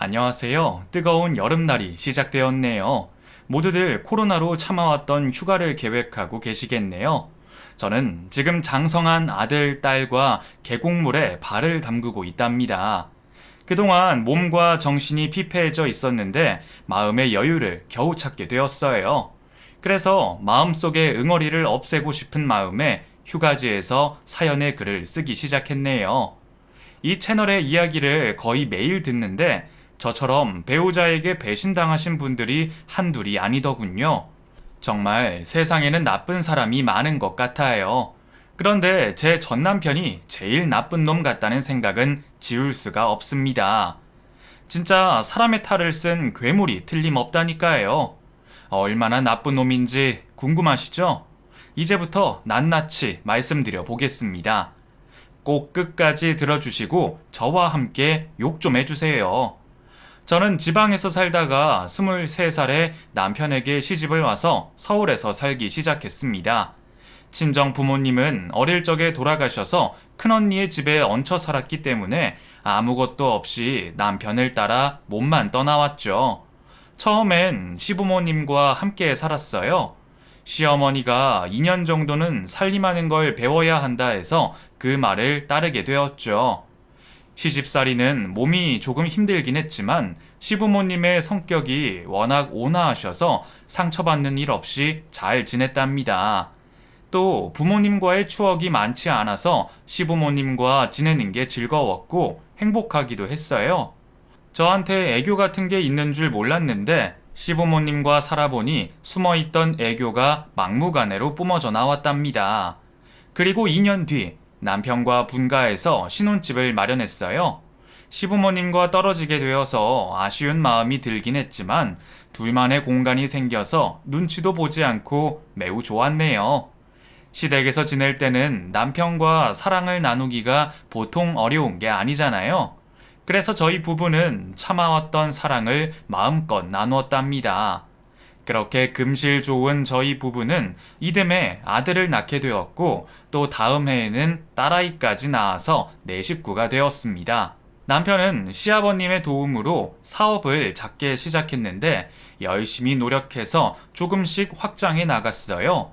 안녕하세요. 뜨거운 여름날이 시작되었네요. 모두들 코로나로 참아왔던 휴가를 계획하고 계시겠네요. 저는 지금 장성한 아들, 딸과 계곡물에 발을 담그고 있답니다. 그동안 몸과 정신이 피폐해져 있었는데 마음의 여유를 겨우 찾게 되었어요. 그래서 마음속의 응어리를 없애고 싶은 마음에 휴가지에서 사연의 글을 쓰기 시작했네요. 이 채널의 이야기를 거의 매일 듣는데 저처럼 배우자에게 배신당하신 분들이 한둘이 아니더군요. 정말 세상에는 나쁜 사람이 많은 것 같아요. 그런데 제 전남편이 제일 나쁜 놈 같다는 생각은 지울 수가 없습니다. 진짜 사람의 탈을 쓴 괴물이 틀림없다니까요. 얼마나 나쁜 놈인지 궁금하시죠? 이제부터 낱낱이 말씀드려 보겠습니다. 꼭 끝까지 들어주시고 저와 함께 욕 좀 해주세요. 저는 지방에서 살다가 23살에 남편에게 시집을 와서 서울에서 살기 시작했습니다. 친정 부모님은 어릴 적에 돌아가셔서 큰언니의 집에 얹혀 살았기 때문에 아무것도 없이 남편을 따라 몸만 떠나왔죠. 처음엔 시부모님과 함께 살았어요. 시어머니가 2년 정도는 살림하는 걸 배워야 한다 해서 그 말을 따르게 되었죠. 시집살이는 몸이 조금 힘들긴 했지만 시부모님의 성격이 워낙 온화하셔서 상처받는 일 없이 잘 지냈답니다. 또 부모님과의 추억이 많지 않아서 시부모님과 지내는 게 즐거웠고 행복하기도 했어요. 저한테 애교 같은 게 있는 줄 몰랐는데 시부모님과 살아보니 숨어있던 애교가 막무가내로 뿜어져 나왔답니다. 그리고 2년 뒤 남편과 분가해서 신혼집을 마련했어요. 시부모님과 떨어지게 되어서 아쉬운 마음이 들긴 했지만 둘만의 공간이 생겨서 눈치도 보지 않고 매우 좋았네요. 시댁에서 지낼 때는 남편과 사랑을 나누기가 보통 어려운 게 아니잖아요. 그래서 저희 부부는 참아왔던 사랑을 마음껏 나누었답니다. 그렇게 금실 좋은 저희 부부는 이듬해 아들을 낳게 되었고 또 다음 해에는 딸아이까지 낳아서 네 식구가 되었습니다. 남편은 시아버님의 도움으로 사업을 작게 시작했는데 열심히 노력해서 조금씩 확장해 나갔어요.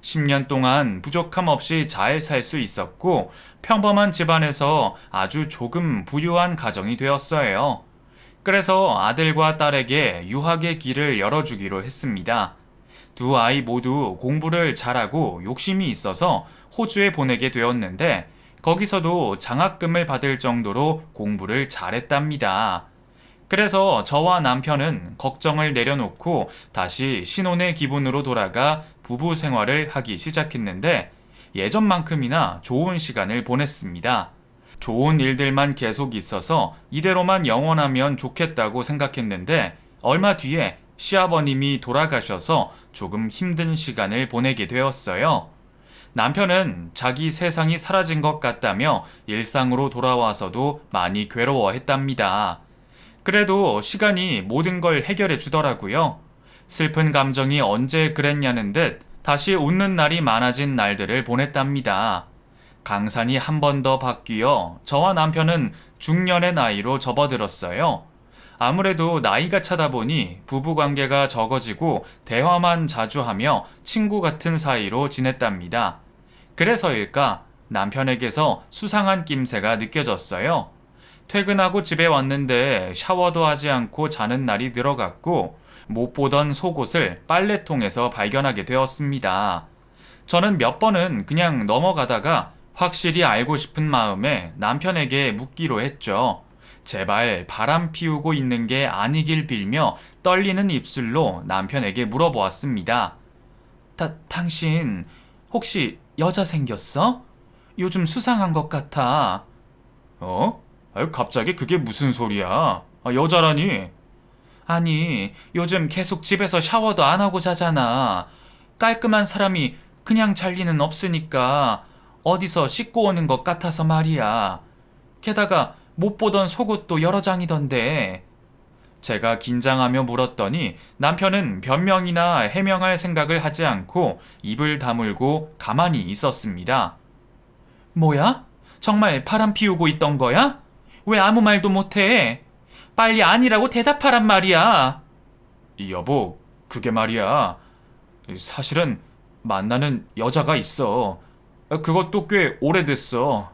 10년 동안 부족함 없이 잘 살 수 있었고 평범한 집안에서 아주 조금 부유한 가정이 되었어요. 그래서 아들과 딸에게 유학의 길을 열어주기로 했습니다. 두 아이 모두 공부를 잘하고 욕심이 있어서 호주에 보내게 되었는데 거기서도 장학금을 받을 정도로 공부를 잘했답니다. 그래서 저와 남편은 걱정을 내려놓고 다시 신혼의 기분으로 돌아가 부부 생활을 하기 시작했는데 예전만큼이나 좋은 시간을 보냈습니다. 좋은 일들만 계속 있어서 이대로만 영원하면 좋겠다고 생각했는데 얼마 뒤에 시아버님이 돌아가셔서 조금 힘든 시간을 보내게 되었어요. 남편은 자기 세상이 사라진 것 같다며 일상으로 돌아와서도 많이 괴로워했답니다. 그래도 시간이 모든 걸 해결해 주더라고요. 슬픈 감정이 언제 그랬냐는 듯 다시 웃는 날이 많아진 날들을 보냈답니다. 강산이 한 번 더 바뀌어 저와 남편은 중년의 나이로 접어들었어요. 아무래도 나이가 차다 보니 부부관계가 적어지고 대화만 자주 하며 친구 같은 사이로 지냈답니다. 그래서일까 남편에게서 수상한 낌새가 느껴졌어요. 퇴근하고 집에 왔는데 샤워도 하지 않고 자는 날이 늘어갔고 못 보던 속옷을 빨래통에서 발견하게 되었습니다. 저는 몇 번은 그냥 넘어가다가 확실히 알고 싶은 마음에 남편에게 묻기로 했죠. 제발 바람 피우고 있는 게 아니길 빌며 떨리는 입술로 남편에게 물어보았습니다. 당신 혹시 여자 생겼어? 요즘 수상한 것 같아. 어? 갑자기 그게 무슨 소리야? 여자라니? 아니, 요즘 계속 집에서 샤워도 안 하고 자잖아. 깔끔한 사람이 그냥 잘 리는 없으니까 어디서 씻고 오는 것 같아서 말이야. 게다가 못 보던 속옷도 여러 장이던데. 제가 긴장하며 물었더니 남편은 변명이나 해명할 생각을 하지 않고 입을 다물고 가만히 있었습니다. 뭐야? 정말 바람 피우고 있던 거야? 왜 아무 말도 못해? 빨리 아니라고 대답하란 말이야. 여보, 그게 말이야. 사실은 만나는 여자가 있어. 그것도 꽤 오래됐어.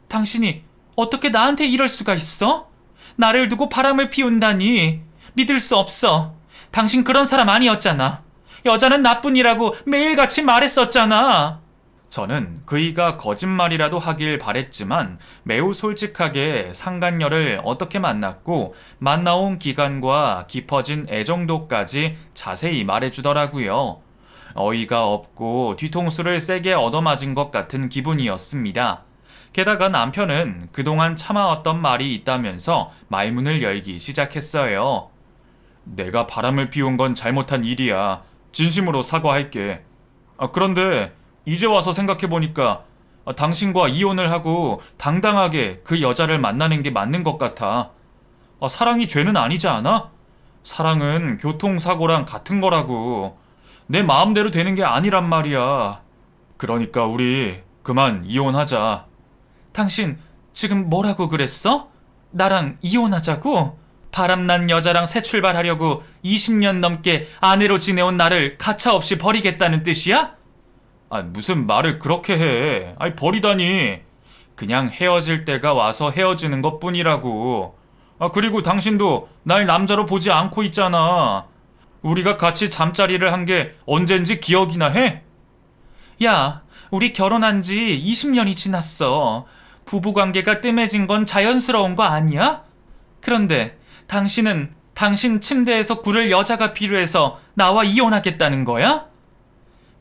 당신이 어떻게 나한테 이럴 수가 있어? 나를 두고 바람을 피운다니. 믿을 수 없어. 당신 그런 사람 아니었잖아. 여자는 나뿐이라고 매일같이 말했었잖아. 저는 그이가 거짓말이라도 하길 바랬지만 매우 솔직하게 상간녀를 어떻게 만났고 만나온 기간과 깊어진 애정도까지 자세히 말해주더라고요. 어이가 없고 뒤통수를 세게 얻어맞은 것 같은 기분이었습니다. 게다가 남편은 그동안 참아왔던 말이 있다면서 말문을 열기 시작했어요. 내가 바람을 피운 건 잘못한 일이야. 진심으로 사과할게. 그런데 이제 와서 생각해보니까 당신과 이혼을 하고 당당하게 그 여자를 만나는 게 맞는 것 같아. 사랑이 죄는 아니지 않아? 사랑은 교통사고랑 같은 거라고. 내 마음대로 되는 게 아니란 말이야. 그러니까 우리 그만 이혼하자. 당신 지금 뭐라고 그랬어? 나랑 이혼하자고? 바람난 여자랑 새 출발하려고 20년 넘게 아내로 지내온 나를 가차없이 버리겠다는 뜻이야? 무슨 말을 그렇게 해. 버리다니. 그냥 헤어질 때가 와서 헤어지는 것 뿐이라고. 그리고 당신도 날 남자로 보지 않고 있잖아. 우리가 같이 잠자리를 한 게 언젠지 기억이나 해? 야, 우리 결혼한 지 20년이 지났어. 부부관계가 뜸해진 건 자연스러운 거 아니야? 그런데 당신은 당신 침대에서 구를 여자가 필요해서 나와 이혼하겠다는 거야?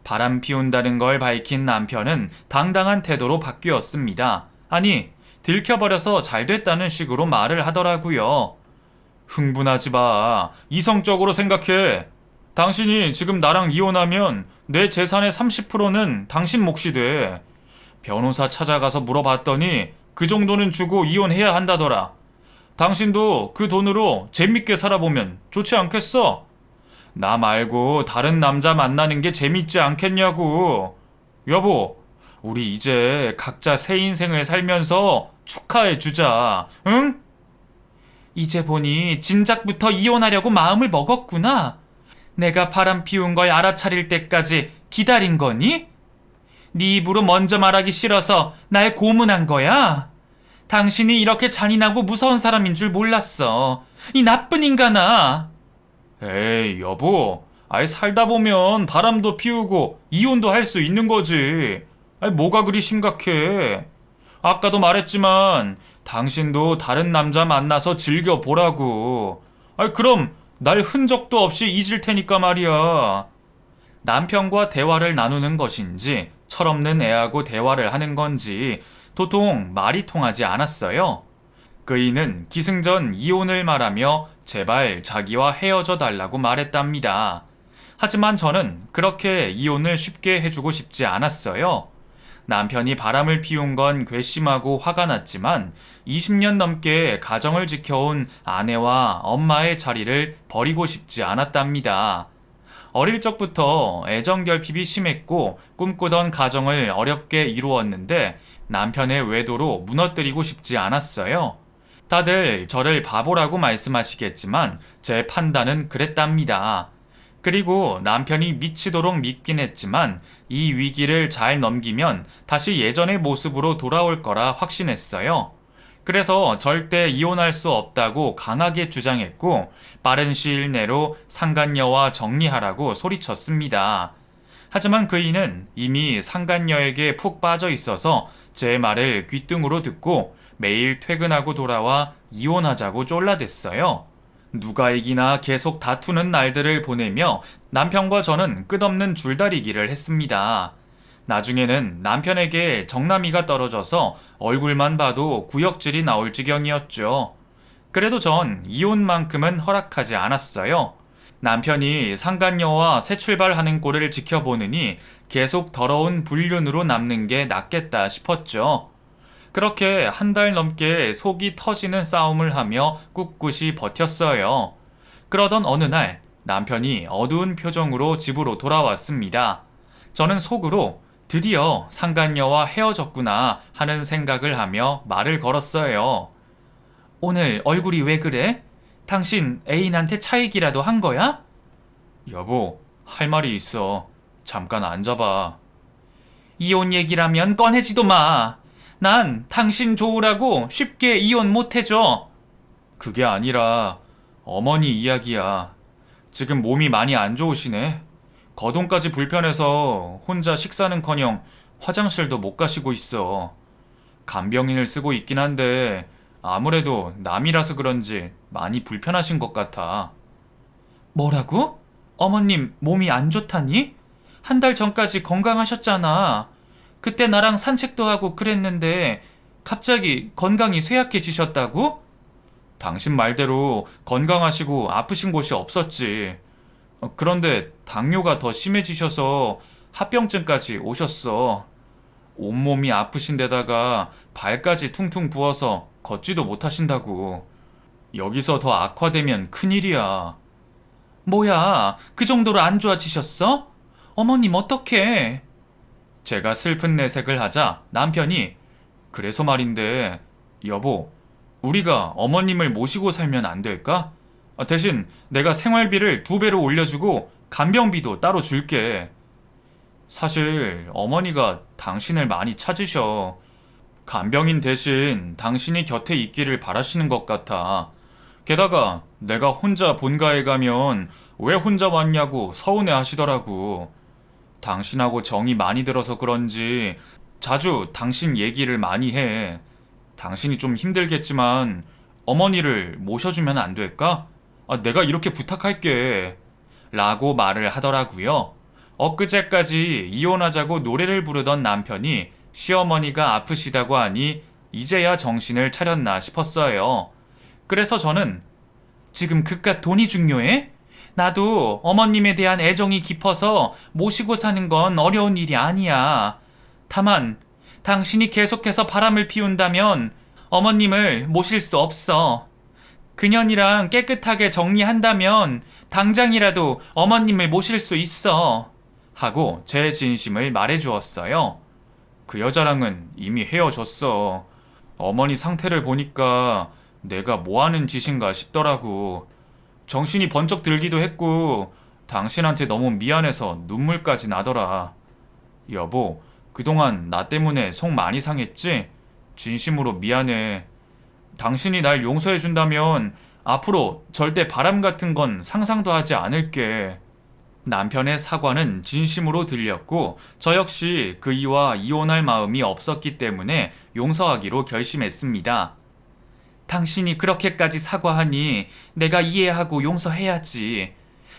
바람 피운다는 걸 밝힌 남편은 당당한 태도로 바뀌었습니다. 아니, 들켜버려서 잘 됐다는 식으로 말을 하더라고요. 흥분하지 마. 이성적으로 생각해. 당신이 지금 나랑 이혼하면 내 재산의 30%는 당신 몫이 돼. 변호사 찾아가서 물어봤더니 그 정도는 주고 이혼해야 한다더라. 당신도 그 돈으로 재밌게 살아보면 좋지 않겠어? 나 말고 다른 남자 만나는 게 재밌지 않겠냐고. 여보, 우리 이제 각자 새 인생을 살면서 축하해주자. 응? 이제 보니 진작부터 이혼하려고 마음을 먹었구나. 내가 바람 피운 걸 알아차릴 때까지 기다린 거니? 네 입으로 먼저 말하기 싫어서 날 고문한 거야? 당신이 이렇게 잔인하고 무서운 사람인 줄 몰랐어. 이 나쁜 인간아. 에이, 여보. 살다 보면 바람도 피우고 이혼도 할 수 있는 거지. 뭐가 그리 심각해. 아까도 말했지만 당신도 다른 남자 만나서 즐겨보라고. 그럼 날 흔적도 없이 잊을 테니까 말이야. 남편과 대화를 나누는 것인지 철없는 애하고 대화를 하는 건지 도통 말이 통하지 않았어요. 그이는 기승전 이혼을 말하며 제발 자기와 헤어져 달라고 말했답니다. 하지만 저는 그렇게 이혼을 쉽게 해주고 싶지 않았어요. 남편이 바람을 피운 건 괘씸하고 화가 났지만 20년 넘게 가정을 지켜온 아내와 엄마의 자리를 버리고 싶지 않았답니다. 어릴 적부터 애정결핍이 심했고 꿈꾸던 가정을 어렵게 이루었는데 남편의 외도로 무너뜨리고 싶지 않았어요. 다들 저를 바보라고 말씀하시겠지만 제 판단은 그랬답니다. 그리고 남편이 미치도록 믿긴 했지만 이 위기를 잘 넘기면 다시 예전의 모습으로 돌아올 거라 확신했어요. 그래서 절대 이혼할 수 없다고 강하게 주장했고 빠른 시일 내로 상간녀와 정리하라고 소리쳤습니다. 하지만 그이는 이미 상간녀에게 푹 빠져 있어서 제 말을 귓등으로 듣고 매일 퇴근하고 돌아와 이혼하자고 쫄라댔어요. 누가 이기나 계속 다투는 날들을 보내며 남편과 저는 끝없는 줄다리기를 했습니다. 나중에는 남편에게 정남이가 떨어져서 얼굴만 봐도 구역질이 나올 지경이었죠. 그래도 전 이혼만큼은 허락하지 않았어요. 남편이 상간녀와 새 출발하는 꼴을 지켜보느니 계속 더러운 불륜으로 남는 게 낫겠다 싶었죠. 그렇게 한 달 넘게 속이 터지는 싸움을 하며 꿋꿋이 버텼어요. 그러던 어느 날 남편이 어두운 표정으로 집으로 돌아왔습니다. 저는 속으로 드디어 상간녀와 헤어졌구나 하는 생각을 하며 말을 걸었어요. 오늘 얼굴이 왜 그래? 당신 애인한테 차이기라도 한 거야? 여보, 할 말이 있어. 잠깐 앉아봐. 이혼 얘기라면 꺼내지도 마. 난 당신 좋으라고 쉽게 이혼 못 해줘. 그게 아니라 어머니 이야기야. 지금 몸이 많이 안 좋으시네. 거동까지 불편해서 혼자 식사는커녕 화장실도 못 가시고 있어. 간병인을 쓰고 있긴 한데 아무래도 남이라서 그런지 많이 불편하신 것 같아. 뭐라고? 어머님 몸이 안 좋다니? 한 달 전까지 건강하셨잖아. 그때 나랑 산책도 하고 그랬는데 갑자기 건강이 쇠약해지셨다고? 당신 말대로 건강하시고 아프신 곳이 없었지. 그런데 당뇨가 더 심해지셔서 합병증까지 오셨어. 온몸이 아프신 데다가 발까지 퉁퉁 부어서 걷지도 못하신다고. 여기서 더 악화되면 큰일이야. 뭐야, 그 정도로 안 좋아지셨어? 어머님 어떡해? 제가 슬픈 내색을 하자 남편이 그래서 말인데 여보, 우리가 어머님을 모시고 살면 안 될까? 대신 내가 생활비를 2배로 올려주고 간병비도 따로 줄게. 사실 어머니가 당신을 많이 찾으셔. 간병인 대신 당신이 곁에 있기를 바라시는 것 같아. 게다가 내가 혼자 본가에 가면 왜 혼자 왔냐고 서운해 하시더라고. 당신하고 정이 많이 들어서 그런지 자주 당신 얘기를 많이 해. 당신이 좀 힘들겠지만 어머니를 모셔주면 안 될까? 내가 이렇게 부탁할게. 라고 말을 하더라고요. 엊그제까지 이혼하자고 노래를 부르던 남편이 시어머니가 아프시다고 하니 이제야 정신을 차렸나 싶었어요. 그래서 저는 지금 그깟 돈이 중요해? 나도 어머님에 대한 애정이 깊어서 모시고 사는 건 어려운 일이 아니야. 다만 당신이 계속해서 바람을 피운다면 어머님을 모실 수 없어. 그년이랑 깨끗하게 정리한다면 당장이라도 어머님을 모실 수 있어. 하고 제 진심을 말해주었어요. 그 여자랑은 이미 헤어졌어. 어머니 상태를 보니까 내가 뭐하는 짓인가 싶더라고. 정신이 번쩍 들기도 했고 당신한테 너무 미안해서 눈물까지 나더라. 여보, 그동안 나 때문에 속 많이 상했지? 진심으로 미안해. 당신이 날 용서해준다면 앞으로 절대 바람 같은 건 상상도 하지 않을게. 남편의 사과는 진심으로 들렸고 저 역시 그이와 이혼할 마음이 없었기 때문에 용서하기로 결심했습니다. 당신이 그렇게까지 사과하니 내가 이해하고 용서해야지.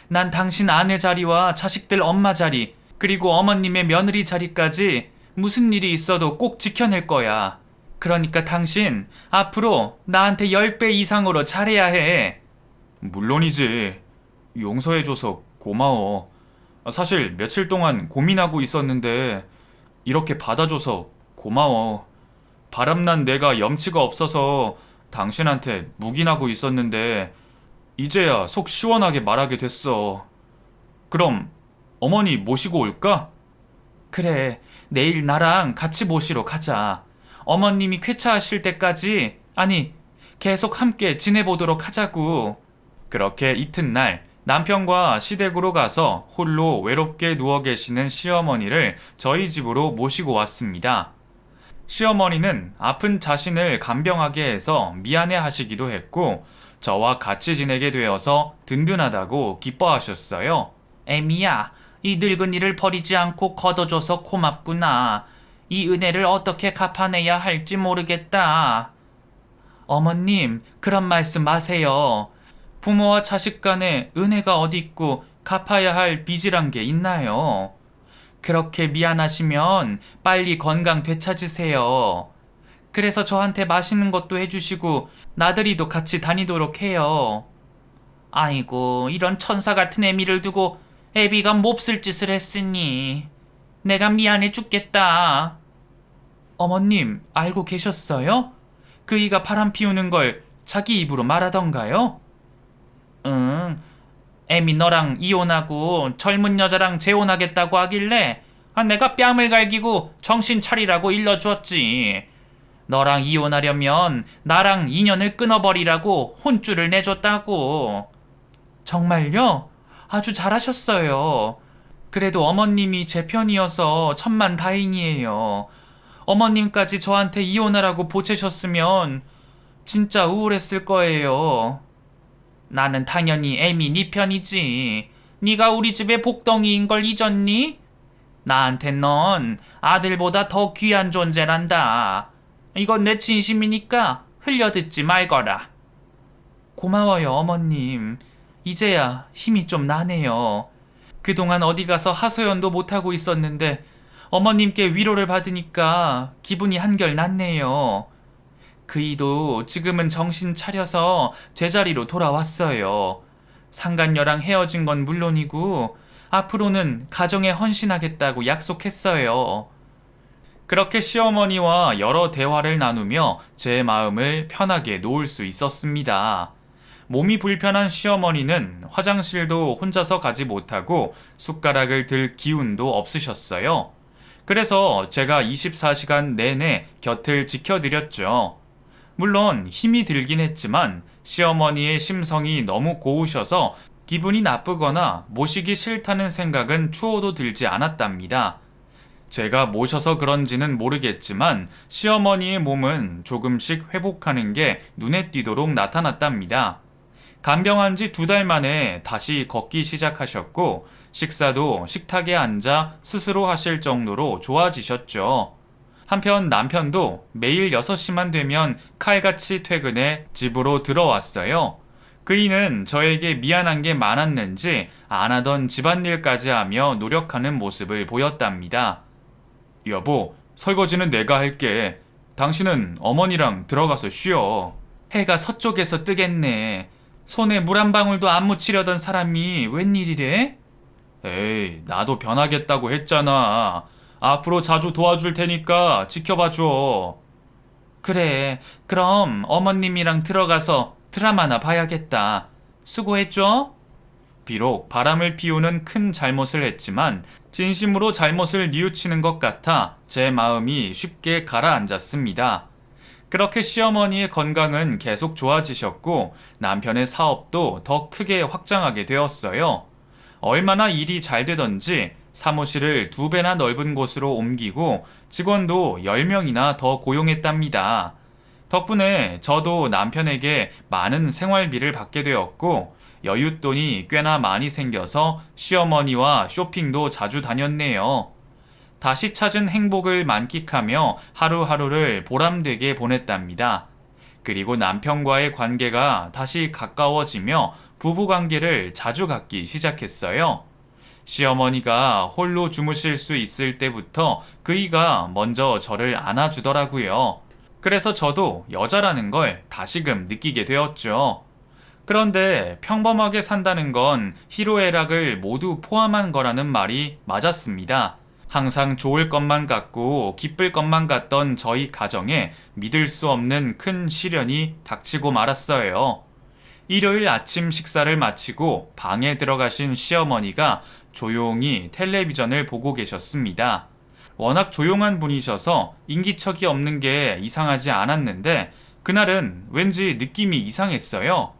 난 당신 아내 자리와 자식들 엄마 자리, 그리고 어머님의 며느리 자리까지 무슨 일이 있어도 꼭 지켜낼 거야. 그러니까 당신 앞으로 나한테 10배 이상으로 잘해야 해. 물론이지. 용서해줘서 고마워. 사실 며칠 동안 고민하고 있었는데 이렇게 받아줘서 고마워. 바람난 내가 염치가 없어서 당신한테 묵인하고 있었는데 이제야 속 시원하게 말하게 됐어. 그럼 어머니 모시고 올까? 그래, 내일 나랑 같이 모시러 가자. 어머님이 쾌차하실 때까지, 아니, 계속 함께 지내보도록 하자고. 그렇게 이튿날 남편과 시댁으로 가서 홀로 외롭게 누워 계시는 시어머니를 저희 집으로 모시고 왔습니다. 시어머니는 아픈 자신을 간병하게 해서 미안해 하시기도 했고 저와 같이 지내게 되어서 든든하다고 기뻐하셨어요. 애미야, 이 늙은이를 버리지 않고 걷어줘서 고맙구나. 이 은혜를 어떻게 갚아내야 할지 모르겠다. 어머님, 그런 말씀 마세요. 부모와 자식 간에 은혜가 어디 있고 갚아야 할 빚이란 게 있나요? 그렇게 미안하시면 빨리 건강 되찾으세요. 그래서 저한테 맛있는 것도 해주시고 나들이도 같이 다니도록 해요. 아이고, 이런 천사 같은 애미를 두고 애비가 몹쓸 짓을 했으니 내가 미안해 죽겠다. 어머님, 알고 계셨어요? 그이가 바람 피우는 걸 자기 입으로 말하던가요? 응, 애미 너랑 이혼하고 젊은 여자랑 재혼하겠다고 하길래 내가 뺨을 갈기고 정신 차리라고 일러주었지. 너랑 이혼하려면 나랑 인연을 끊어버리라고 혼쭐을 내줬다고. 정말요? 아주 잘하셨어요. 그래도 어머님이 제 편이어서 천만다행이에요. 어머님까지 저한테 이혼하라고 보채셨으면 진짜 우울했을 거예요. 나는 당연히 애미 네 편이지. 네가 우리 집의 복덩이인 걸 잊었니? 나한텐 넌 아들보다 더 귀한 존재란다. 이건 내 진심이니까 흘려듣지 말거라. 고마워요, 어머님. 이제야 힘이 좀 나네요. 그동안 어디 가서 하소연도 못하고 있었는데 어머님께 위로를 받으니까 기분이 한결 낫네요. 그이도 지금은 정신 차려서 제자리로 돌아왔어요. 상간녀랑 헤어진 건 물론이고 앞으로는 가정에 헌신하겠다고 약속했어요. 그렇게 시어머니와 여러 대화를 나누며 제 마음을 편하게 놓을 수 있었습니다. 몸이 불편한 시어머니는 화장실도 혼자서 가지 못하고 숟가락을 들 기운도 없으셨어요. 그래서 제가 24시간 내내 곁을 지켜드렸죠. 물론 힘이 들긴 했지만 시어머니의 심성이 너무 고우셔서 기분이 나쁘거나 모시기 싫다는 생각은 추호도 들지 않았답니다. 제가 모셔서 그런지는 모르겠지만 시어머니의 몸은 조금씩 회복하는 게 눈에 띄도록 나타났답니다. 간병한 지 2달 만에 다시 걷기 시작하셨고 식사도 식탁에 앉아 스스로 하실 정도로 좋아지셨죠. 한편 남편도 매일 6시만 되면 칼같이 퇴근해 집으로 들어왔어요. 그이는 저에게 미안한 게 많았는지 안 하던 집안일까지 하며 노력하는 모습을 보였답니다. 여보, 설거지는 내가 할게. 당신은 어머니랑 들어가서 쉬어. 해가 서쪽에서 뜨겠네. 손에 물 한 방울도 안 묻히려던 사람이 웬일이래? 에이, 나도 변하겠다고 했잖아. 앞으로 자주 도와줄 테니까 지켜봐줘. 그래, 그럼 어머님이랑 들어가서 드라마나 봐야겠다. 수고했죠? 비록 바람을 피우는 큰 잘못을 했지만 진심으로 잘못을 뉘우치는 것 같아 제 마음이 쉽게 가라앉았습니다. 그렇게 시어머니의 건강은 계속 좋아지셨고 남편의 사업도 더 크게 확장하게 되었어요. 얼마나 일이 잘 되던지 사무실을 2배나 넓은 곳으로 옮기고 직원도 10명이나 더 고용했답니다. 덕분에 저도 남편에게 많은 생활비를 받게 되었고 여윳돈이 꽤나 많이 생겨서 시어머니와 쇼핑도 자주 다녔네요. 다시 찾은 행복을 만끽하며 하루하루를 보람되게 보냈답니다. 그리고 남편과의 관계가 다시 가까워지며 부부관계를 자주 갖기 시작했어요. 시어머니가 홀로 주무실 수 있을 때부터 그이가 먼저 저를 안아주더라고요. 그래서 저도 여자라는 걸 다시금 느끼게 되었죠. 그런데 평범하게 산다는 건 희로애락을 모두 포함한 거라는 말이 맞았습니다. 항상 좋을 것만 같고 기쁠 것만 같던 저희 가정에 믿을 수 없는 큰 시련이 닥치고 말았어요. 일요일 아침 식사를 마치고 방에 들어가신 시어머니가 조용히 텔레비전을 보고 계셨습니다. 워낙 조용한 분이셔서 인기척이 없는 게 이상하지 않았는데 그날은 왠지 느낌이 이상했어요.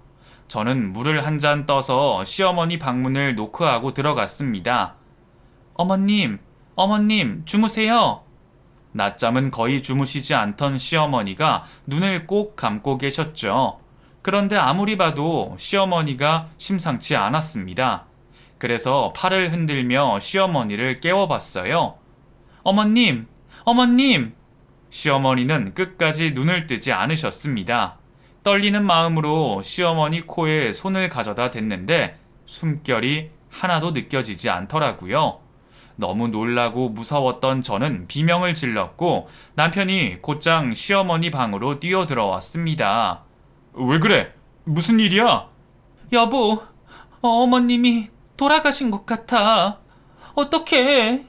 저는 물을 한 잔 떠서 시어머니 방문을 노크하고 들어갔습니다. 어머님, 어머님, 주무세요. 낮잠은 거의 주무시지 않던 시어머니가 눈을 꼭 감고 계셨죠. 그런데 아무리 봐도 시어머니가 심상치 않았습니다. 그래서 팔을 흔들며 시어머니를 깨워봤어요. 어머님, 어머님! 시어머니는 끝까지 눈을 뜨지 않으셨습니다. 떨리는 마음으로 시어머니 코에 손을 가져다 댔는데 숨결이 하나도 느껴지지 않더라고요. 너무 놀라고 무서웠던 저는 비명을 질렀고 남편이 곧장 시어머니 방으로 뛰어들어왔습니다. 왜 그래? 무슨 일이야? 여보, 어머님이 돌아가신 것 같아. 어떡해?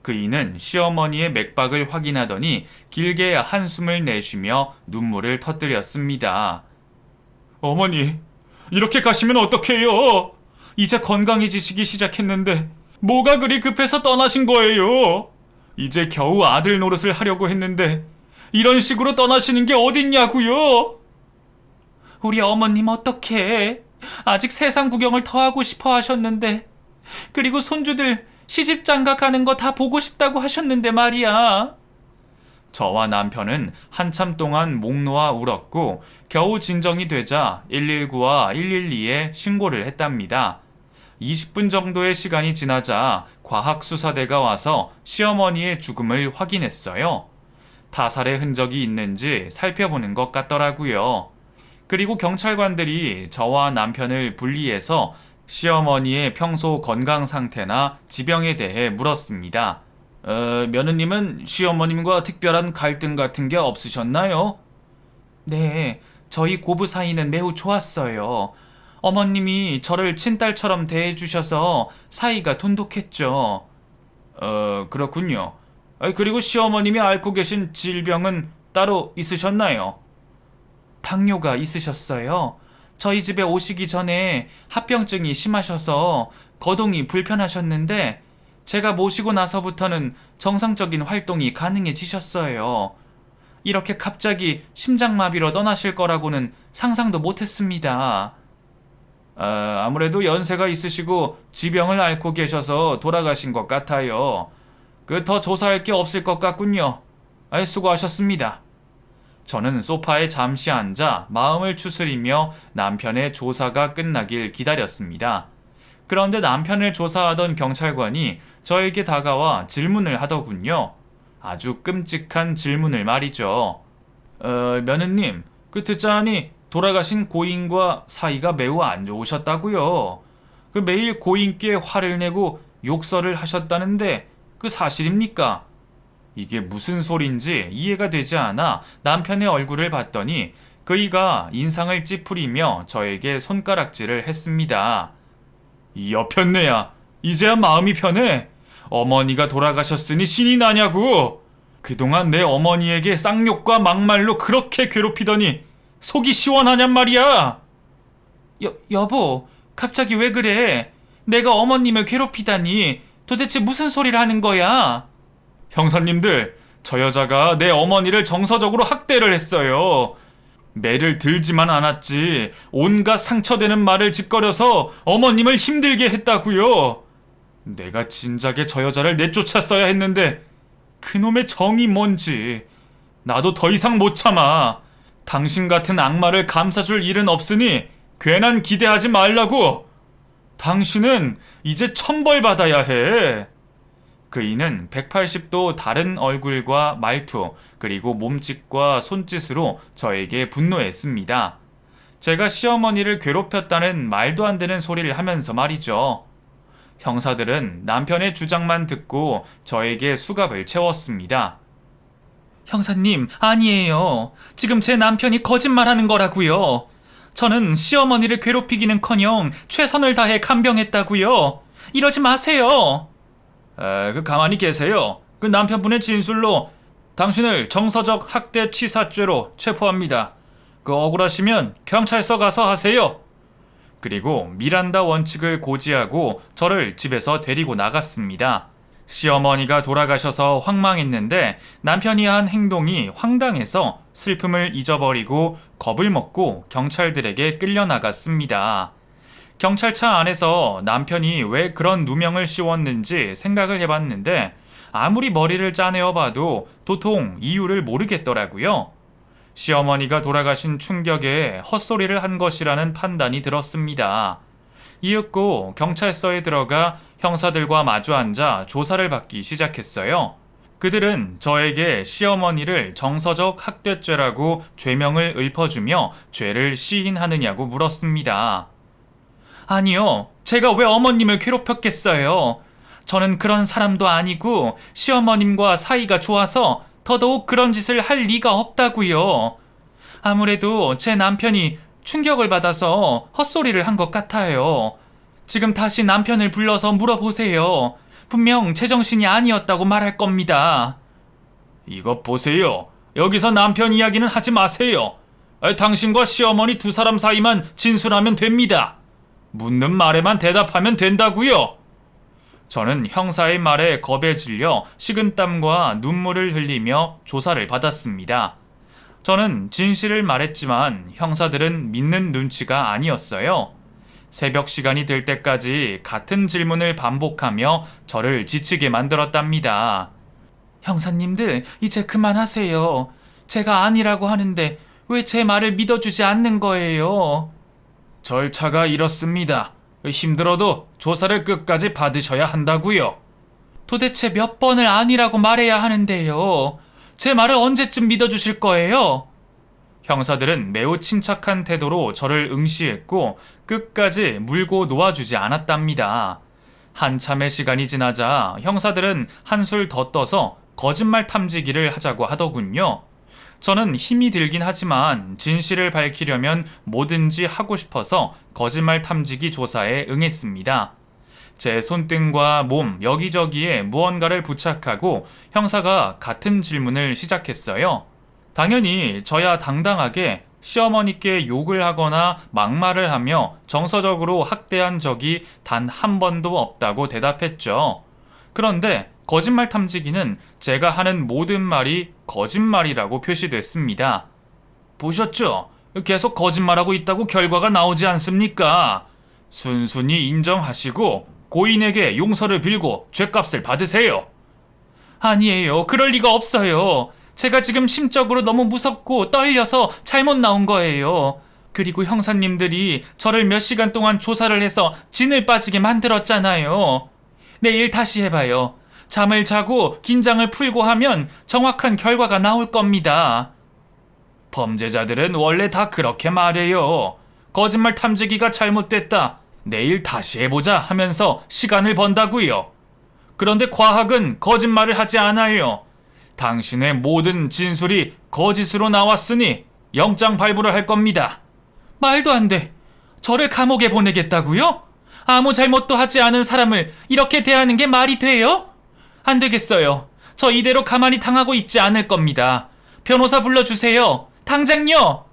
그이는 시어머니의 맥박을 확인하더니 길게 한숨을 내쉬며 눈물을 터뜨렸습니다. 어머니, 이렇게 가시면 어떡해요? 이제 건강해지시기 시작했는데 뭐가 그리 급해서 떠나신 거예요? 이제 겨우 아들 노릇을 하려고 했는데 이런 식으로 떠나시는 게 어딨냐고요? 우리 어머님 어떡해. 아직 세상 구경을 더 하고 싶어 하셨는데, 그리고 손주들 시집 장가 가는 거 다 보고 싶다고 하셨는데 말이야. 저와 남편은 한참 동안 목 놓아 울었고 겨우 진정이 되자 119와 112에 신고를 했답니다. 20분 정도의 시간이 지나자 과학수사대가 와서 시어머니의 죽음을 확인했어요. 타살의 흔적이 있는지 살펴보는 것 같더라고요. 그리고 경찰관들이 저와 남편을 분리해서 시어머니의 평소 건강 상태나 지병에 대해 물었습니다. 며느님은 시어머님과 특별한 갈등 같은 게 없으셨나요? 네, 저희 고부 사이는 매우 좋았어요. 어머님이 저를 친딸처럼 대해주셔서 사이가 돈독했죠. 그렇군요. 그리고 시어머님이 앓고 계신 질병은 따로 있으셨나요? 당뇨가 있으셨어요. 저희 집에 오시기 전에 합병증이 심하셔서 거동이 불편하셨는데 제가 모시고 나서부터는 정상적인 활동이 가능해지셨어요. 이렇게 갑자기 심장마비로 떠나실 거라고는 상상도 못했습니다. 아무래도 연세가 있으시고 지병을 앓고 계셔서 돌아가신 것 같아요. 더 조사할 게 없을 것 같군요. 수고하셨습니다. 저는 소파에 잠시 앉아 마음을 추스리며 남편의 조사가 끝나길 기다렸습니다. 그런데 남편을 조사하던 경찰관이 저에게 다가와 질문을 하더군요. 아주 끔찍한 질문을 말이죠. 며느님, 듣자하니 돌아가신 고인과 사이가 매우 안 좋으셨다고요. 매일 고인께 화를 내고 욕설을 하셨다는데 사실입니까? 이게 무슨 소린지 이해가 되지 않아 남편의 얼굴을 봤더니 그이가 인상을 찌푸리며 저에게 손가락질을 했습니다. 이 여편네야, 이제야 마음이 편해. 어머니가 돌아가셨으니 신이 나냐고. 그동안 내 어머니에게 쌍욕과 막말로 그렇게 괴롭히더니 속이 시원하냔 말이야. 여보, 갑자기 왜 그래? 내가 어머님을 괴롭히다니 도대체 무슨 소리를 하는 거야? 형사님들, 저 여자가 내 어머니를 정서적으로 학대를 했어요. 매를 들지만 않았지 온갖 상처되는 말을 짓거려서 어머님을 힘들게 했다고요. 내가 진작에 저 여자를 내쫓았어야 했는데 그놈의 정이 뭔지 나도 더 이상 못 참아. 당신 같은 악마를 감싸줄 일은 없으니 괜한 기대하지 말라고. 당신은 이제 천벌 받아야 해. 그이는 180도 다른 얼굴과 말투 그리고 몸짓과 손짓으로 저에게 분노했습니다. 제가 시어머니를 괴롭혔다는 말도 안 되는 소리를 하면서 말이죠. 형사들은 남편의 주장만 듣고 저에게 수갑을 채웠습니다. 형사님, 아니에요. 지금 제 남편이 거짓말하는 거라고요. 저는 시어머니를 괴롭히기는커녕 최선을 다해 간병했다고요. 이러지 마세요. 가만히 계세요. 남편분의 진술로 당신을 정서적 학대 치사죄로 체포합니다. 억울하시면 경찰서 가서 하세요. 그리고 미란다 원칙을 고지하고 저를 집에서 데리고 나갔습니다. 시어머니가 돌아가셔서 황망했는데 남편이 한 행동이 황당해서 슬픔을 잊어버리고 겁을 먹고 경찰들에게 끌려나갔습니다. 경찰차 안에서 남편이 왜 그런 누명을 씌웠는지 생각을 해봤는데 아무리 머리를 짜내어 봐도 도통 이유를 모르겠더라고요. 시어머니가 돌아가신 충격에 헛소리를 한 것이라는 판단이 들었습니다. 이윽고 경찰서에 들어가 형사들과 마주 앉아 조사를 받기 시작했어요. 그들은 저에게 시어머니를 정서적 학대죄라고 죄명을 읊어주며 죄를 시인하느냐고 물었습니다. 아니요, 제가 왜 어머님을 괴롭혔겠어요. 저는 그런 사람도 아니고 시어머님과 사이가 좋아서 더더욱 그런 짓을 할 리가 없다고요. 아무래도 제 남편이 충격을 받아서 헛소리를 한 것 같아요. 지금 다시 남편을 불러서 물어보세요. 분명 제정신이 아니었다고 말할 겁니다. 이것 보세요. 여기서 남편 이야기는 하지 마세요. 당신과 시어머니 두 사람 사이만 진술하면 됩니다. 묻는 말에만 대답하면 된다고요. 저는 형사의 말에 겁에 질려 식은땀과 눈물을 흘리며 조사를 받았습니다. 저는 진실을 말했지만 형사들은 믿는 눈치가 아니었어요. 새벽 시간이 될 때까지 같은 질문을 반복하며 저를 지치게 만들었답니다. 형사님들, 이제 그만하세요. 제가 아니라고 하는데 왜 제 말을 믿어주지 않는 거예요? 절차가 이렇습니다. 힘들어도 조사를 끝까지 받으셔야 한다고요. 도대체 몇 번을 아니라고 말해야 하는데요. 제 말을 언제쯤 믿어주실 거예요? 형사들은 매우 침착한 태도로 저를 응시했고 끝까지 물고 놓아주지 않았답니다. 한참의 시간이 지나자 형사들은 한술 더 떠서 거짓말 탐지기를 하자고 하더군요. 저는 힘이 들긴 하지만 진실을 밝히려면 뭐든지 하고 싶어서 거짓말 탐지기 조사에 응했습니다. 제 손등과 몸 여기저기에 무언가를 부착하고 형사가 같은 질문을 시작했어요. 당연히 저야 당당하게 시어머니께 욕을 하거나 막말을 하며 정서적으로 학대한 적이 단 한 번도 없다고 대답했죠. 그런데 거짓말 탐지기는 제가 하는 모든 말이 거짓말이라고 표시됐습니다. 보셨죠? 계속 거짓말하고 있다고 결과가 나오지 않습니까? 순순히 인정하시고 고인에게 용서를 빌고 죗값을 받으세요. 아니에요. 그럴 리가 없어요. 제가 지금 심적으로 너무 무섭고 떨려서 잘못 나온 거예요. 그리고 형사님들이 저를 몇 시간 동안 조사를 해서 진을 빠지게 만들었잖아요. 내일 다시 해봐요. 잠을 자고 긴장을 풀고 하면 정확한 결과가 나올 겁니다. 범죄자들은 원래 다 그렇게 말해요. 거짓말 탐지기가 잘못됐다. 내일 다시 해보자 하면서 시간을 번다고요. 그런데 과학은 거짓말을 하지 않아요. 당신의 모든 진술이 거짓으로 나왔으니 영장 발부를 할 겁니다. 말도 안 돼. 저를 감옥에 보내겠다고요? 아무 잘못도 하지 않은 사람을 이렇게 대하는 게 말이 돼요? 안 되겠어요. 저 이대로 가만히 당하고 있지 않을 겁니다. 변호사 불러주세요. 당장요!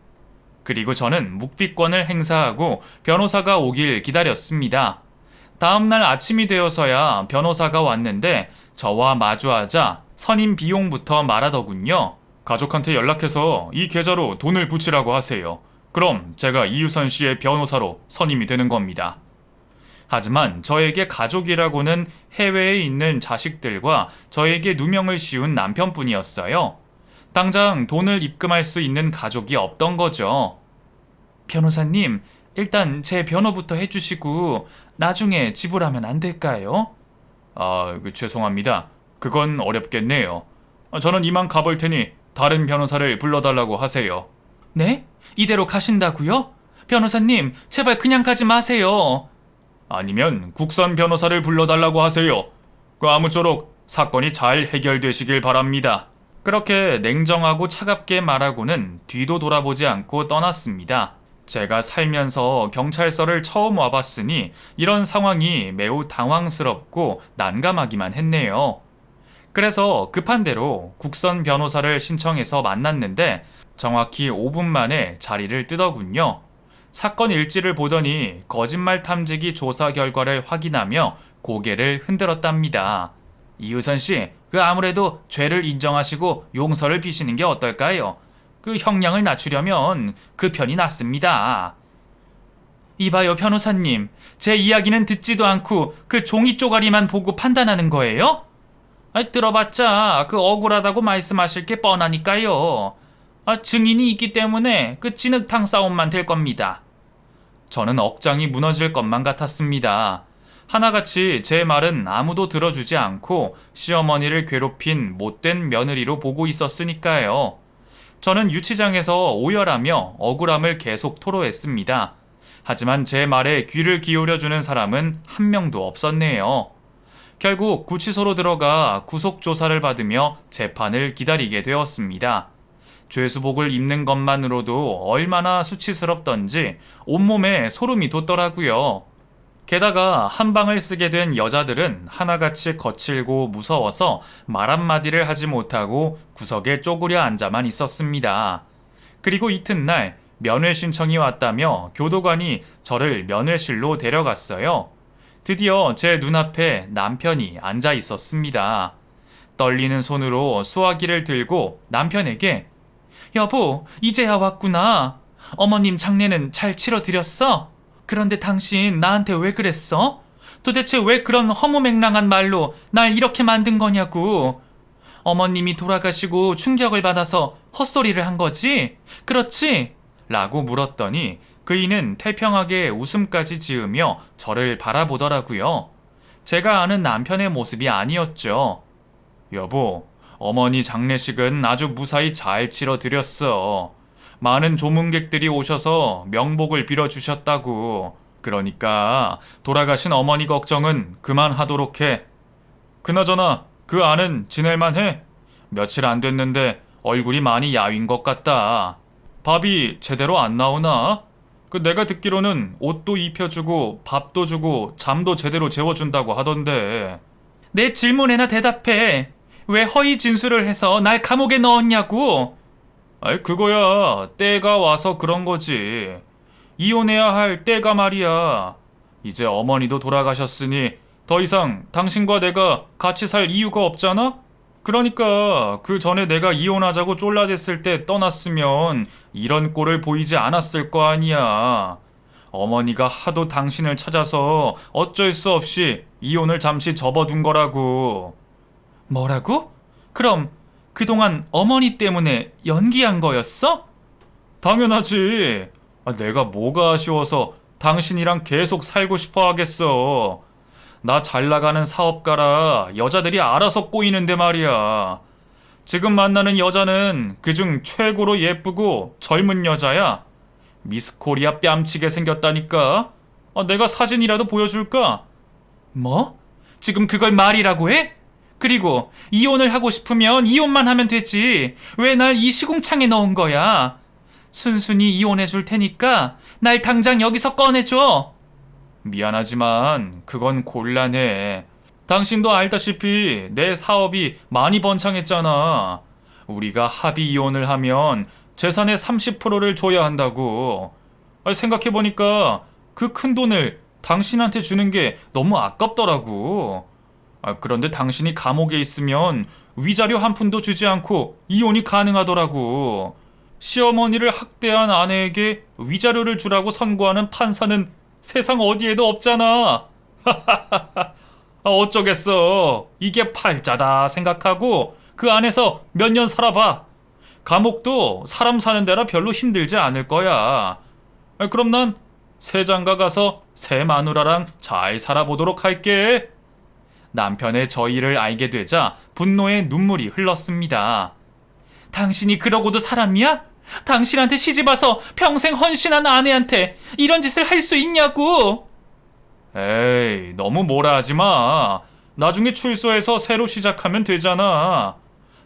그리고 저는 묵비권을 행사하고 변호사가 오길 기다렸습니다. 다음날 아침이 되어서야 변호사가 왔는데 저와 마주하자 선임 비용부터 말하더군요. 가족한테 연락해서 이 계좌로 돈을 붙이라고 하세요. 그럼 제가 이유선 씨의 변호사로 선임이 되는 겁니다. 하지만 저에게 가족이라고는 해외에 있는 자식들과 저에게 누명을 씌운 남편뿐이었어요. 당장 돈을 입금할 수 있는 가족이 없던 거죠. 변호사님, 일단 제 변호부터 해주시고 나중에 지불하면 안 될까요? 죄송합니다. 그건 어렵겠네요. 저는 이만 가볼 테니 다른 변호사를 불러달라고 하세요. 네? 이대로 가신다고요? 변호사님, 제발 그냥 가지 마세요. 아니면 국선 변호사를 불러달라고 하세요. 아무쪼록 사건이 잘 해결되시길 바랍니다. 그렇게 냉정하고 차갑게 말하고는 뒤도 돌아보지 않고 떠났습니다. 제가 살면서 경찰서를 처음 와봤으니 이런 상황이 매우 당황스럽고 난감하기만 했네요. 그래서 급한 대로 국선 변호사를 신청해서 만났는데 정확히 5분 만에 자리를 뜨더군요. 사건 일지를 보더니 거짓말 탐지기 조사 결과를 확인하며 고개를 흔들었답니다. 이우선 씨, 아무래도 죄를 인정하시고 용서를 비시는 게 어떨까요? 형량을 낮추려면 그 편이 낫습니다. 이봐요, 변호사님. 제 이야기는 듣지도 않고 그 종이 쪼가리만 보고 판단하는 거예요? 들어봤자 억울하다고 말씀하실 게 뻔하니까요. 증인이 있기 때문에 진흙탕 싸움만 될 겁니다. 저는 억장이 무너질 것만 같았습니다. 하나같이 제 말은 아무도 들어주지 않고 시어머니를 괴롭힌 못된 며느리로 보고 있었으니까요. 저는 유치장에서 오열하며 억울함을 계속 토로했습니다. 하지만 제 말에 귀를 기울여주는 사람은 한 명도 없었네요. 결국 구치소로 들어가 구속조사를 받으며 재판을 기다리게 되었습니다. 죄수복을 입는 것만으로도 얼마나 수치스럽던지 온몸에 소름이 돋더라고요. 게다가 한 방을 쓰게 된 여자들은 하나같이 거칠고 무서워서 말 한마디를 하지 못하고 구석에 쪼그려 앉아만 있었습니다. 그리고 이튿날 면회 신청이 왔다며 교도관이 저를 면회실로 데려갔어요. 드디어 제 눈앞에 남편이 앉아 있었습니다. 떨리는 손으로 수화기를 들고 남편에게 여보, 이제야 왔구나. 어머님 장례는 잘 치러드렸어? 그런데 당신 나한테 왜 그랬어? 도대체 왜 그런 허무맹랑한 말로 날 이렇게 만든 거냐고. 어머님이 돌아가시고 충격을 받아서 헛소리를 한 거지? 그렇지? 라고 물었더니 그이는 태평하게 웃음까지 지으며 저를 바라보더라고요. 제가 아는 남편의 모습이 아니었죠. 여보, 어머니 장례식은 아주 무사히 잘 치러드렸어. 많은 조문객들이 오셔서 명복을 빌어주셨다고. 그러니까 돌아가신 어머니 걱정은 그만하도록 해. 그나저나 그 안은 지낼만 해. 며칠 안 됐는데 얼굴이 많이 야윈 것 같다. 밥이 제대로 안 나오나? 내가 듣기로는 옷도 입혀주고 밥도 주고 잠도 제대로 재워준다고 하던데. 내 질문에나 대답해. 왜 허위 진술을 해서 날 감옥에 넣었냐고. 아이, 그거야 때가 와서 그런 거지. 이혼해야 할 때가 말이야. 이제 어머니도 돌아가셨으니 더 이상 당신과 내가 같이 살 이유가 없잖아? 그러니까 그 전에 내가 이혼하자고 쫄라댔을 때 떠났으면 이런 꼴을 보이지 않았을 거 아니야. 어머니가 하도 당신을 찾아서 어쩔 수 없이 이혼을 잠시 접어둔 거라고. 뭐라고? 그럼 그동안 어머니 때문에 연기한 거였어? 당연하지. 내가 뭐가 아쉬워서 당신이랑 계속 살고 싶어 하겠어. 나 잘 나가는 사업가라 여자들이 알아서 꼬이는데 말이야. 지금 만나는 여자는 그중 최고로 예쁘고 젊은 여자야. 미스 코리아 뺨치게 생겼다니까. 내가 사진이라도 보여줄까? 뭐? 지금 그걸 말이라고 해? 그리고 이혼을 하고 싶으면 이혼만 하면 되지. 왜 날 이 시궁창에 넣은 거야? 순순히 이혼해 줄 테니까 날 당장 여기서 꺼내줘. 미안하지만 그건 곤란해. 당신도 알다시피 내 사업이 많이 번창했잖아. 우리가 합의 이혼을 하면 재산의 30%를 줘야 한다고. 생각해보니까 그 큰 돈을 당신한테 주는 게 너무 아깝더라고. 그런데 당신이 감옥에 있으면 위자료 한 푼도 주지 않고 이혼이 가능하더라고. 시어머니를 학대한 아내에게 위자료를 주라고 선고하는 판사는 세상 어디에도 없잖아. 어쩌겠어. 이게 팔자다 생각하고 그 안에서 몇 년 살아봐. 감옥도 사람 사는 데라 별로 힘들지 않을 거야. 그럼 난 새장가 가서 새 마누라랑 잘 살아보도록 할게. 남편의 저희를 알게 되자 분노의 눈물이 흘렀습니다. 당신이 그러고도 사람이야? 당신한테 시집와서 평생 헌신한 아내한테 이런 짓을 할 수 있냐고. 에이, 너무 뭐라 하지 마. 나중에 출소해서 새로 시작하면 되잖아.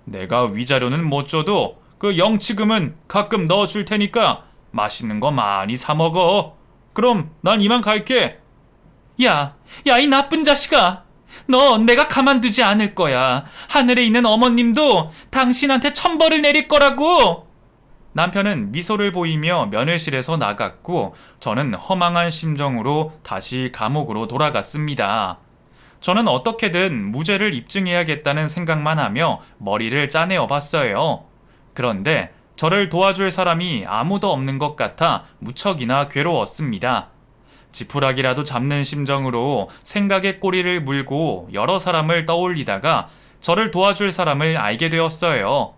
내가 위자료는 못 줘도 그 영치금은 가끔 넣어줄 테니까 맛있는 거 많이 사 먹어. 그럼 난 이만 갈게. 야, 이 나쁜 자식아. 너 내가 가만두지 않을 거야. 하늘에 있는 어머님도 당신한테 천벌을 내릴 거라고. 남편은 미소를 보이며 면회실에서 나갔고 저는 허망한 심정으로 다시 감옥으로 돌아갔습니다. 저는 어떻게든 무죄를 입증해야겠다는 생각만 하며 머리를 짜내어 봤어요. 그런데 저를 도와줄 사람이 아무도 없는 것 같아 무척이나 괴로웠습니다. 지푸라기라도 잡는 심정으로 생각의 꼬리를 물고 여러 사람을 떠올리다가 저를 도와줄 사람을 알게 되었어요.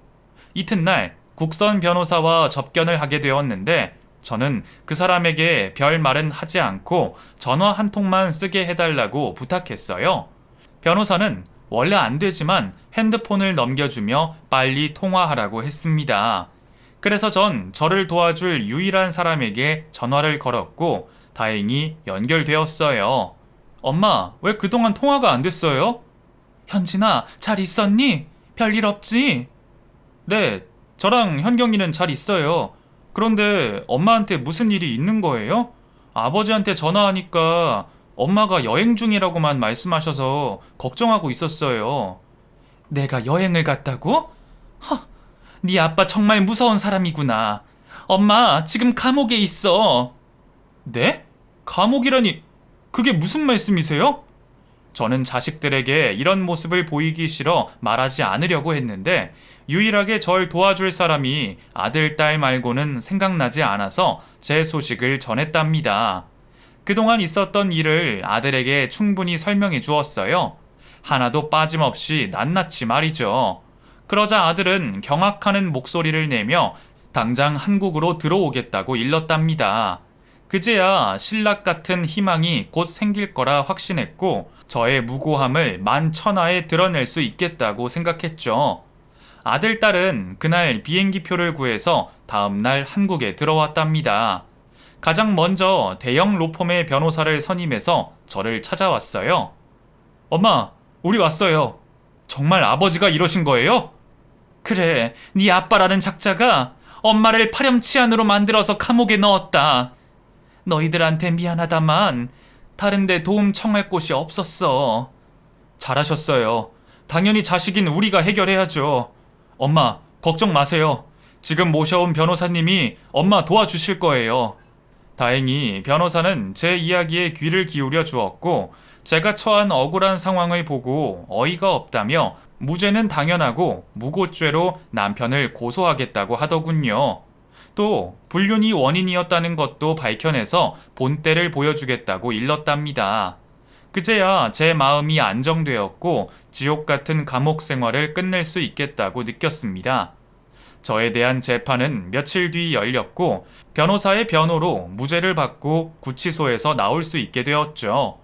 이튿날 국선 변호사와 접견을 하게 되었는데 저는 그 사람에게 별 말은 하지 않고 전화 한 통만 쓰게 해달라고 부탁했어요. 변호사는 원래 안 되지만 핸드폰을 넘겨주며 빨리 통화하라고 했습니다. 그래서 전 저를 도와줄 유일한 사람에게 전화를 걸었고 다행히 연결되었어요. 엄마, 왜 그동안 통화가 안 됐어요? 현진아, 잘 있었니? 별일 없지? 네, 저랑 현경이는 잘 있어요. 그런데 엄마한테 무슨 일이 있는 거예요? 아버지한테 전화하니까 엄마가 여행 중이라고만 말씀하셔서 걱정하고 있었어요. 내가 여행을 갔다고? 네 아빠 정말 무서운 사람이구나. 엄마 지금 감옥에 있어. 네? 감옥이라니. 그게 무슨 말씀이세요? 저는 자식들에게 이런 모습을 보이기 싫어 말하지 않으려고 했는데 유일하게 절 도와줄 사람이 아들, 딸 말고는 생각나지 않아서 제 소식을 전했답니다. 그동안 있었던 일을 아들에게 충분히 설명해 주었어요. 하나도 빠짐없이 낱낱이 말이죠. 그러자 아들은 경악하는 목소리를 내며 당장 한국으로 들어오겠다고 일렀답니다. 그제야 신락 같은 희망이 곧 생길 거라 확신했고 저의 무고함을 만천하에 드러낼 수 있겠다고 생각했죠. 아들, 딸은 그날 비행기표를 구해서 다음날 한국에 들어왔답니다. 가장 먼저 대형 로펌의 변호사를 선임해서 저를 찾아왔어요. 엄마, 우리 왔어요. 정말 아버지가 이러신 거예요? 그래, 네 아빠라는 작자가 엄마를 파렴치한으로 만들어서 감옥에 넣었다. 너희들한테 미안하다만 다른 데 도움 청할 곳이 없었어. 잘하셨어요. 당연히 자식인 우리가 해결해야죠. 엄마, 걱정 마세요. 지금 모셔온 변호사님이 엄마 도와주실 거예요. 다행히 변호사는 제 이야기에 귀를 기울여 주었고 제가 처한 억울한 상황을 보고 어이가 없다며 무죄는 당연하고 무고죄로 남편을 고소하겠다고 하더군요. 또 불륜이 원인이었다는 것도 밝혀내서 본때를 보여주겠다고 일렀답니다. 그제야 제 마음이 안정되었고 지옥 같은 감옥 생활을 끝낼 수 있겠다고 느꼈습니다. 저에 대한 재판은 며칠 뒤 열렸고 변호사의 변호로 무죄를 받고 구치소에서 나올 수 있게 되었죠.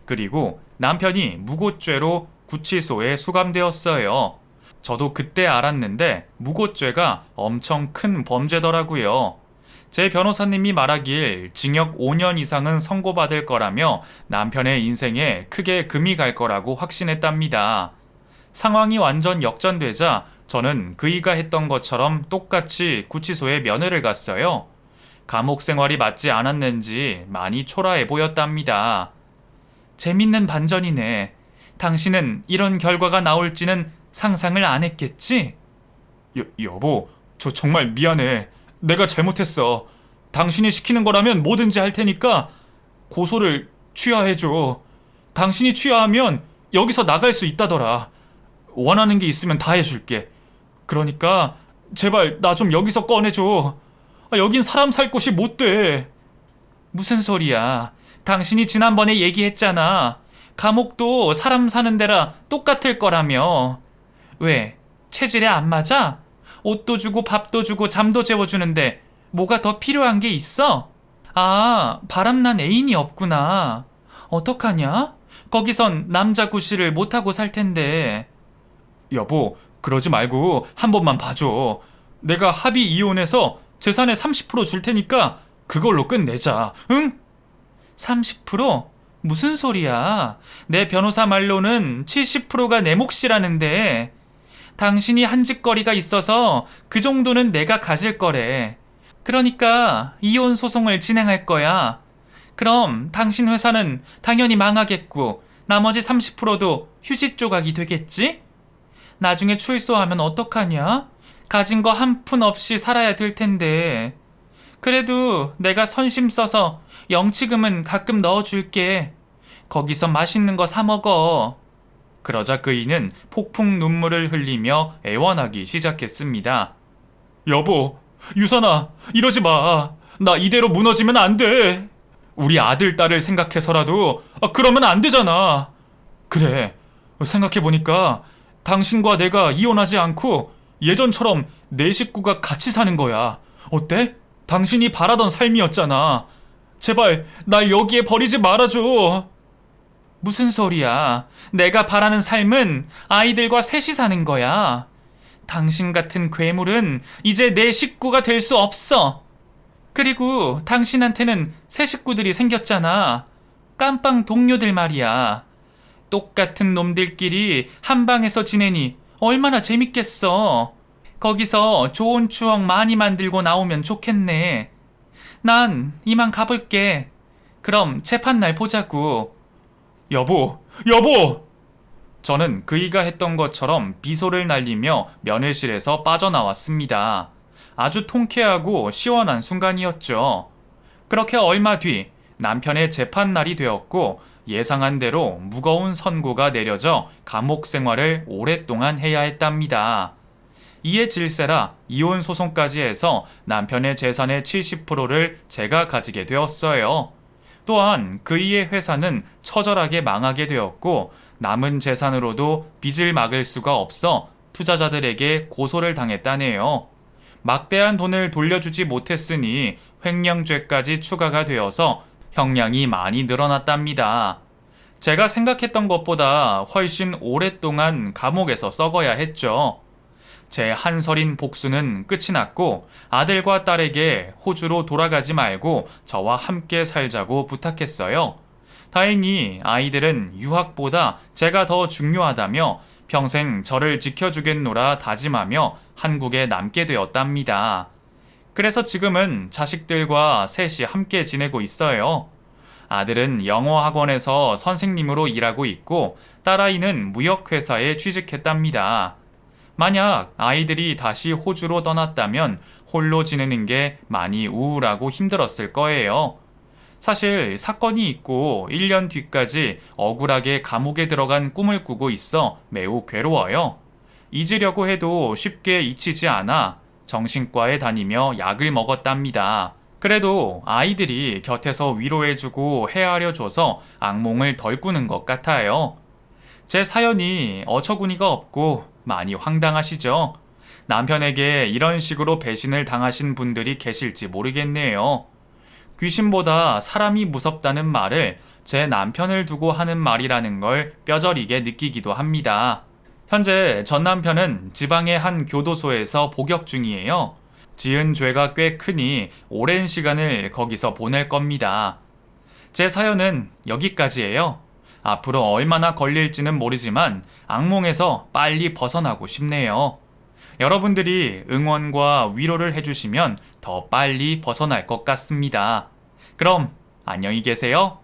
그리고 남편이 무고죄로 구치소에 수감되었어요. 저도 그때 알았는데 무고죄가 엄청 큰 범죄더라고요. 제 변호사님이 말하길 징역 5년 이상은 선고받을 거라며 남편의 인생에 크게 금이 갈 거라고 확신했답니다. 상황이 완전 역전되자 저는 그이가 했던 것처럼 똑같이 구치소에 면회를 갔어요. 감옥 생활이 맞지 않았는지 많이 초라해 보였답니다. 재밌는 반전이네. 당신은 이런 결과가 나올지는 상상을 안 했겠지? 여보, 저 정말 미안해. 내가 잘못했어. 당신이 시키는 거라면 뭐든지 할 테니까 고소를 취하해줘. 당신이 취하하면 여기서 나갈 수 있다더라. 원하는 게 있으면 다 해줄게. 그러니까 제발 나 좀 여기서 꺼내줘. 여긴 사람 살 곳이 못 돼. 무슨 소리야. 당신이 지난번에 얘기했잖아. 감옥도 사람 사는 데라 똑같을 거라며. 왜? 체질에 안 맞아? 옷도 주고 밥도 주고 잠도 재워주는데 뭐가 더 필요한 게 있어? 아, 바람난 애인이 없구나. 어떡하냐? 거기선 남자 구실을 못하고 살 텐데. 여보, 그러지 말고 한 번만 봐줘. 내가 합의 이혼해서 재산의 30% 줄 테니까 그걸로 끝내자. 응? 30%? 무슨 소리야? 내 변호사 말로는 70%가 내 몫이라는데. 당신이 한 짓거리가 있어서 그 정도는 내가 가질 거래. 그러니까 이혼 소송을 진행할 거야. 그럼 당신 회사는 당연히 망하겠고 나머지 30%도 휴지 조각이 되겠지? 나중에 출소하면 어떡하냐? 가진 거 한 푼 없이 살아야 될 텐데. 그래도 내가 선심 써서 영치금은 가끔 넣어줄게. 거기서 맛있는 거 사 먹어. 그러자 그이는 폭풍 눈물을 흘리며 애원하기 시작했습니다. 여보, 유선아, 이러지 마. 나 이대로 무너지면 안 돼. 우리 아들, 딸을 생각해서라도 그러면 안 되잖아. 그래, 생각해보니까 당신과 내가 이혼하지 않고 예전처럼 내 식구가 같이 사는 거야. 어때? 당신이 바라던 삶이었잖아. 제발 날 여기에 버리지 말아줘. 무슨 소리야. 내가 바라는 삶은 아이들과 셋이 사는 거야. 당신 같은 괴물은 이제 내 식구가 될 수 없어. 그리고 당신한테는 새 식구들이 생겼잖아. 깜빵 동료들 말이야. 똑같은 놈들끼리 한 방에서 지내니 얼마나 재밌겠어. 거기서 좋은 추억 많이 만들고 나오면 좋겠네. 난 이만 가볼게. 그럼 재판날 보자고. 여보, 여보! 저는 그이가 했던 것처럼 비소를 날리며 면회실에서 빠져나왔습니다. 아주 통쾌하고 시원한 순간이었죠. 그렇게 얼마 뒤 남편의 재판날이 되었고 예상한 대로 무거운 선고가 내려져 감옥 생활을 오랫동안 해야 했답니다. 이에 질세라 이혼 소송까지 해서 남편의 재산의 70%를 제가 가지게 되었어요. 또한 그이의 회사는 처절하게 망하게 되었고 남은 재산으로도 빚을 막을 수가 없어 투자자들에게 고소를 당했다네요. 막대한 돈을 돌려주지 못했으니 횡령죄까지 추가가 되어서 형량이 많이 늘어났답니다. 제가 생각했던 것보다 훨씬 오랫동안 감옥에서 썩어야 했죠. 제 한설인 복수는 끝이 났고 아들과 딸에게 호주로 돌아가지 말고 저와 함께 살자고 부탁했어요. 다행히 아이들은 유학보다 제가 더 중요하다며 평생 저를 지켜주겠노라 다짐하며 한국에 남게 되었답니다. 그래서 지금은 자식들과 셋이 함께 지내고 있어요. 아들은 영어 학원에서 선생님으로 일하고 있고 딸아이는 무역회사에 취직했답니다. 만약 아이들이 다시 호주로 떠났다면 홀로 지내는 게 많이 우울하고 힘들었을 거예요. 사실 사건이 있고 1년 뒤까지 억울하게 감옥에 들어간 꿈을 꾸고 있어 매우 괴로워요. 잊으려고 해도 쉽게 잊히지 않아 정신과에 다니며 약을 먹었답니다. 그래도 아이들이 곁에서 위로해주고 헤아려줘서 악몽을 덜 꾸는 것 같아요. 제 사연이 어처구니가 없고 많이 황당하시죠? 남편에게 이런 식으로 배신을 당하신 분들이 계실지 모르겠네요. 귀신보다 사람이 무섭다는 말을 제 남편을 두고 하는 말이라는 걸 뼈저리게 느끼기도 합니다. 현재 전 남편은 지방의 한 교도소에서 복역 중이에요. 지은 죄가 꽤 크니 오랜 시간을 거기서 보낼 겁니다. 제 사연은 여기까지예요. 앞으로 얼마나 걸릴지는 모르지만 악몽에서 빨리 벗어나고 싶네요. 여러분들이 응원과 위로를 해주시면 더 빨리 벗어날 것 같습니다. 그럼 안녕히 계세요.